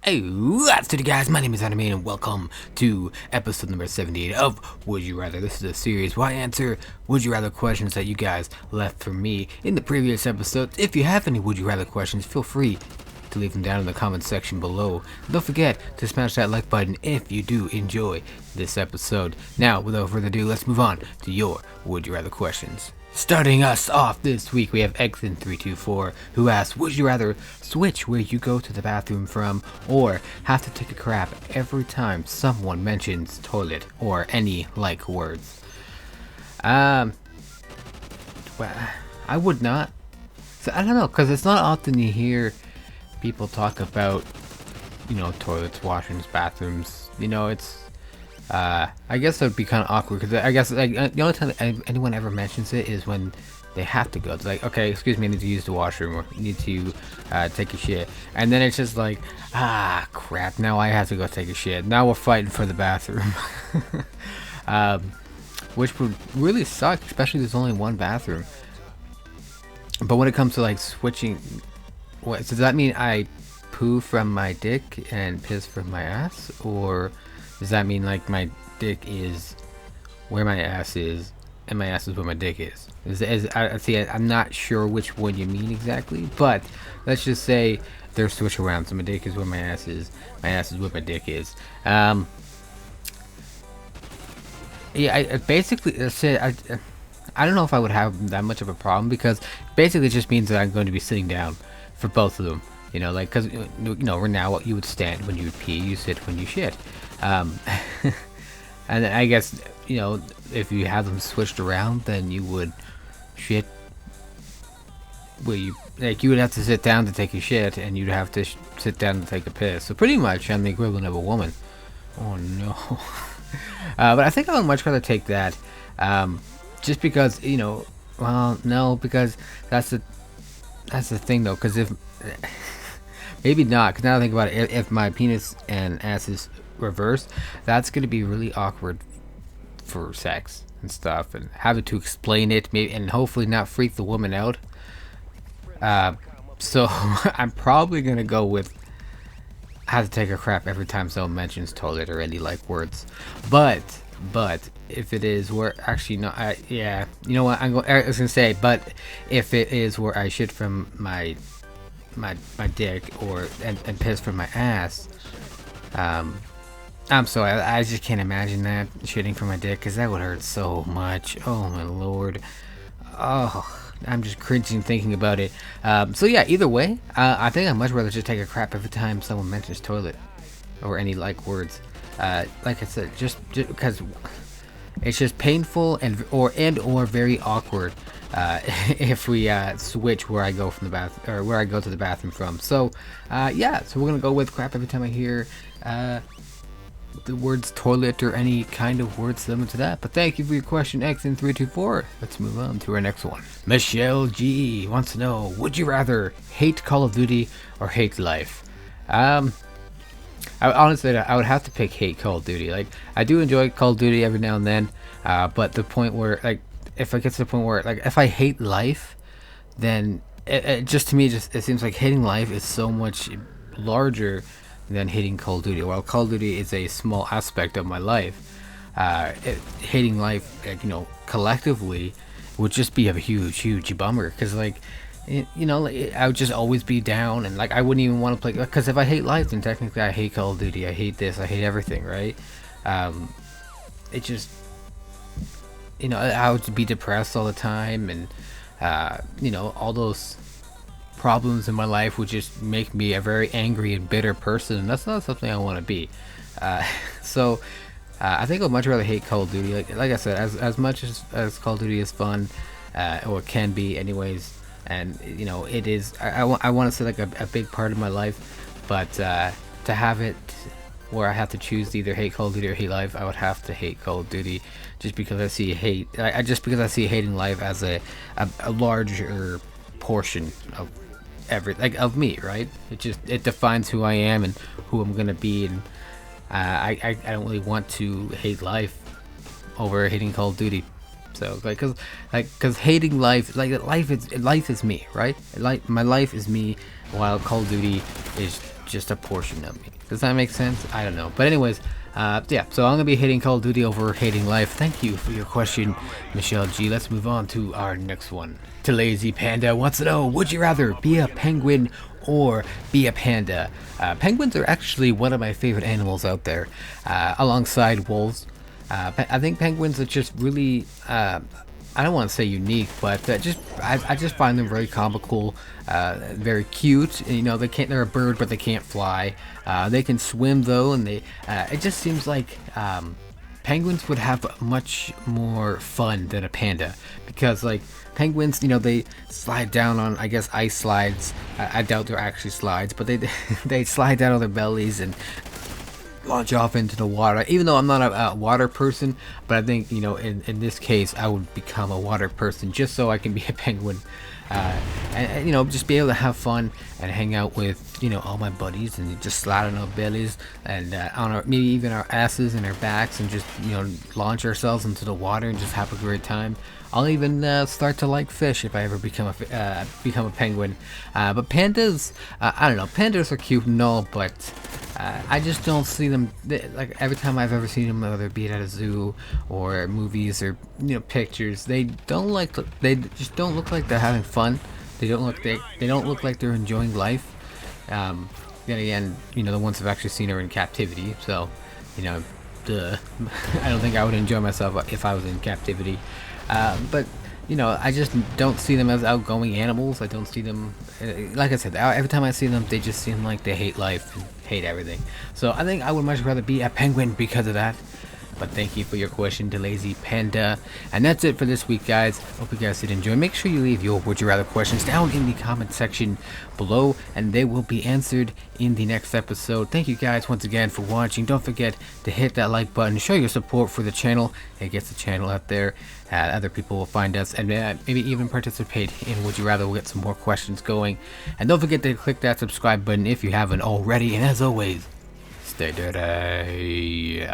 Hey, what's good, guys? My name is Arnimane, and welcome to episode number 78 of Would You Rather. This is a series where I answer Would You Rather questions that you guys left for me in the previous episodes. If you have any Would You Rather questions, feel free to leave them down in the comment section below. Don't forget to smash that like button if you do enjoy this episode. Now, without further ado, let's move on to your Would You Rather questions. Starting us off this week, we have Exon324, who asks, would you rather switch where you go to the bathroom from, or have to take a crap every time someone mentions toilet, or any like words? Well, I would not. So, I don't know, because it's not often you hear people talk about, toilets, washrooms, bathrooms. It's I guess it would be kind of awkward because I guess the only time that anyone ever mentions it is when they have to go. It's like, okay, excuse me, I need to use the washroom, or need to take a shit, and then it's just like, crap, now I have to go take a shit. Now we're fighting for the bathroom, which would really suck, especially there's only one bathroom. But when it comes to like switching, so does that mean I poo from my dick and piss from my ass, or does that mean like my dick is where my ass is and my ass is where my dick is? I'm not sure which one you mean exactly, but let's just say they're switch around. So my dick is where my ass is where my dick is. Yeah, I basically, that's it. I don't know if I would have that much of a problem, because basically it just means that I'm going to be sitting down for both of them. Because right now you would stand when you would pee, you sit when you shit. And I guess, if you have them switched around, then you would shit where you would have to sit down to take a shit, and you'd have to sit down to take a piss. So pretty much I'm the equivalent of a woman. Oh no. But I think I would much rather take that, just because, well, no, because that's the thing though, because if maybe not, because now I think about it, if my penis and ass is reversed, that's going to be really awkward for sex and stuff, and having to explain it, maybe, and hopefully not freak the woman out. So I'm probably going to go with have to take a crap every time someone mentions toilet or any like words. But if it is where, actually no, yeah, you know what, I was gonna say, but if it is where I shit from my dick, or and piss from my ass, I'm sorry, I just can't imagine that, shitting from my dick, because that would hurt so much. Oh my lord. Oh, I'm just cringing thinking about it. So yeah, either way, I think I'd much rather just take a crap every time someone mentions toilet or any like words. Like I said, just because it's just painful or very awkward if we switch where I go from the bath, or where I go to the bathroom from. So yeah, so we're gonna go with crap every time I hear the words toilet or any kind of word similar to that. But thank you for your question, Exon324. Let's move on to our next one. Michelle G wants to know, would you rather hate Call of Duty or hate life? Honestly, I would have to pick hate Call of Duty. Like, I do enjoy Call of Duty every now and then, but the point where, like, if I get to the point where, like, if I hate life, then it just, to me, it seems like hating life is so much larger than hating Call of Duty. While Call of Duty is a small aspect of my life, hating life, collectively, would just be a huge bummer, because, like, I would just always be down, and like I wouldn't even want to play, because if I hate life, then technically I hate Call of Duty, I hate this, I hate everything, right? It just, I would be depressed all the time, and all those problems in my life would just make me a very angry and bitter person, and that's not something I want to be. So I think I'd much rather hate Call of Duty. Like I said, as much as Call of Duty is fun, or it can be anyways, and it is, I want to say, like, a big part of my life, but to have it where I have to choose to either hate Call of Duty or hate life, I would have to hate Call of Duty, just because I see hating life as a larger portion of of me, right? It defines who I am and who I'm gonna be, and I don't really want to hate life over hating Call of Duty. So because hating life, life is me, right? My life is me, while Call of Duty is just a portion of me. Does that make sense? I don't know. But anyways, yeah, so I'm gonna be hating Call of Duty over hating life. Thank you for your question, Michelle G. Let's move on to our next one. To Lazy Panda wants to know, would you rather be a penguin or be a panda? Penguins are actually one of my favorite animals out there, alongside wolves. I think penguins are just really, I don't want to say unique, but I just find them very comical, very cute. You know, they're a bird, but they can't fly. They can swim though, and it just seems like penguins would have much more fun than a panda, because like penguins, you know, they slide down on, I guess, ice slides. I doubt they're actually slides, but they slide down on their bellies and launch off into the water. Even though I'm not a water person, but I think, you know, in this case I would become a water person just so I can be a penguin, and you know, just be able to have fun and hang out with, you know, all my buddies and just slide on our bellies and on our, maybe even our asses and our backs, and just, you know, launch ourselves into the water and just have a great time. I'll even start to like fish if I ever become a penguin. But pandas, I don't know. Pandas are cute and all, but I just don't see them. Like every time I've ever seen them, whether it be at a zoo or movies or, you know, pictures, they just don't look like they're having fun. They don't look like they're enjoying life. Then again, you know, the ones I've actually seen are in captivity, so, you know, I don't think I would enjoy myself if I was in captivity. But, you know, I just don't see them as outgoing animals. I don't see them, like I said, every time I see them, they just seem like they hate life and hate everything. So I think I would much rather be a penguin because of that. But thank you for your question, to Lazy Panda. And that's it for this week, guys. Hope you guys did enjoy. Make sure you leave your would you rather questions down in the comment section below, and they will be answered in the next episode. Thank you guys once again for watching. Don't forget to hit that like button, show your support for the channel. It gets the channel out there. Other people will find us, and maybe even participate in Would You Rather. We'll get some more questions going. And don't forget to click that subscribe button if you haven't already. And as always, stay dirty.